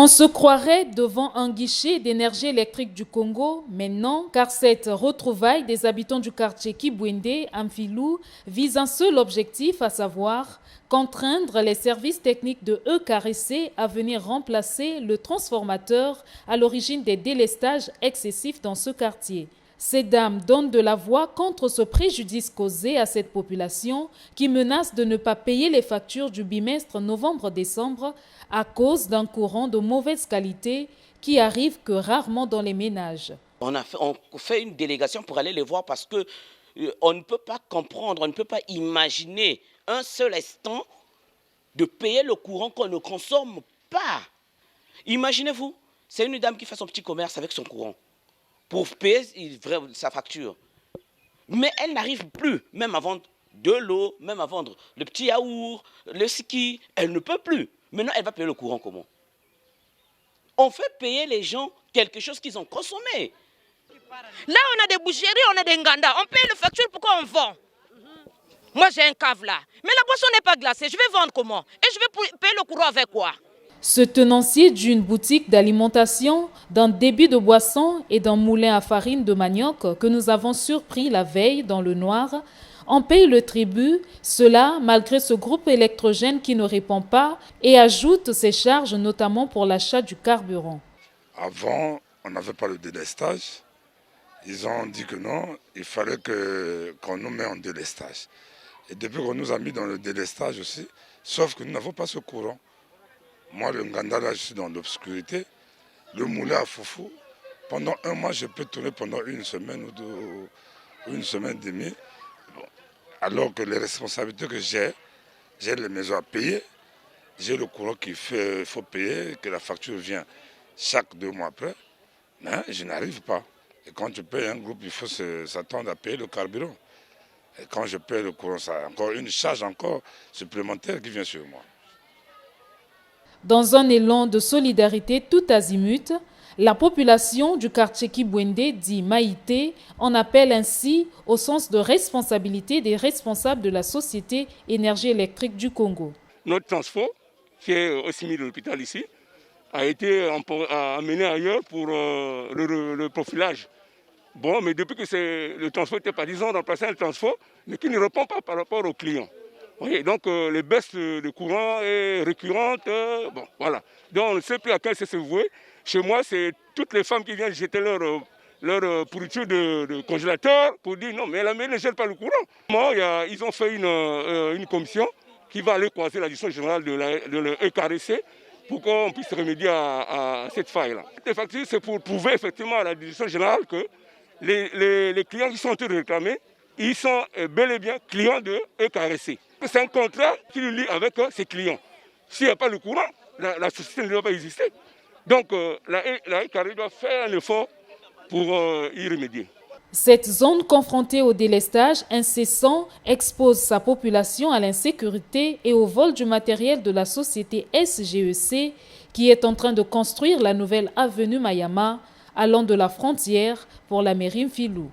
On se croirait devant un guichet d'énergie électrique du Congo, mais non, car cette retrouvaille des habitants du quartier Kibwende, Amfilou, vise un seul objectif, à savoir contraindre les services techniques de EKRC à venir remplacer le transformateur à l'origine des délestages excessifs dans ce quartier. Ces dames donnent de la voix contre ce préjudice causé à cette population qui menace de ne pas payer les factures du bimestre novembre-décembre à cause d'un courant de mauvaise qualité qui arrive que rarement dans les ménages. On fait une délégation pour aller les voir parce que on ne peut pas comprendre, on ne peut pas imaginer un seul instant de payer le courant qu'on ne consomme pas. Imaginez-vous, c'est une dame qui fait son petit commerce avec son courant pour payer sa facture. Mais elle n'arrive plus, même à vendre de l'eau, même à vendre le petit yaourt, le ski, elle ne peut plus. Maintenant, elle va payer le courant comment? On fait payer les gens quelque chose qu'ils ont consommé. Là, on a des boucheries, on a des nganda. On paye le facture, pourquoi on vend? Moi, j'ai un cave là. Mais la boisson n'est pas glacée. Je vais vendre comment? Et je vais payer le courant avec quoi? Ce tenancier d'une boutique d'alimentation, d'un débit de boisson et d'un moulin à farine de manioc que nous avons surpris la veille dans le noir, en paye le tribut, cela malgré ce groupe électrogène qui ne répond pas et ajoute ses charges notamment pour l'achat du carburant. Avant, on n'avait pas le délestage. Ils ont dit que non, il fallait qu'on nous mette en délestage. Et depuis qu'on nous a mis dans le délestage aussi, sauf que nous n'avons pas ce courant. Moi, le Nganda, là, je suis dans l'obscurité. Le moulin à Foufou, pendant un mois, je peux tourner pendant une semaine ou deux, une semaine et demie. Bon. Alors que les responsabilités que j'ai les maisons à payer, j'ai le courant qu'il faut payer, que la facture vient chaque 2 mois après. Mais je n'arrive pas. Et quand tu payes un groupe, il faut s'attendre à payer le carburant. Et quand je paye le courant, c'est encore une charge supplémentaire qui vient sur moi. Dans un élan de solidarité tout azimut, la population du quartier Kibwende, dit Maïté, en appelle ainsi au sens de responsabilité des responsables de la Société Énergie électrique du Congo. Notre transport, qui est au CIMI de l'hôpital ici, a été amené ailleurs pour le profilage. Bon, mais depuis que le transport était par disons remplacé un transport, mais qui ne répond pas par rapport aux clients. Oui, donc les baisses de courant est récurrente. Bon, voilà. Donc on ne sait plus à quel se vouer. Chez moi, c'est toutes les femmes qui viennent jeter leur pourriture de congélateur pour dire non, mais la mairie ne jette pas le courant. Moi, ils ont fait une commission qui va aller croiser la direction générale de l'EKRC pour qu'on puisse remédier à cette faille-là. Les factures, c'est pour prouver effectivement à la direction générale que les clients qui sont en train de réclamer, ils sont bel et bien clients de EKRC. C'est un contrat qui le lie avec ses clients. S'il n'y a pas le courant, la société ne doit pas exister. Donc la EKRC doit faire un effort pour y remédier. Cette zone confrontée au délestage incessant expose sa population à l'insécurité et au vol du matériel de la société SGEC qui est en train de construire la nouvelle avenue Mayama allant de la frontière pour la mairie Mfilou.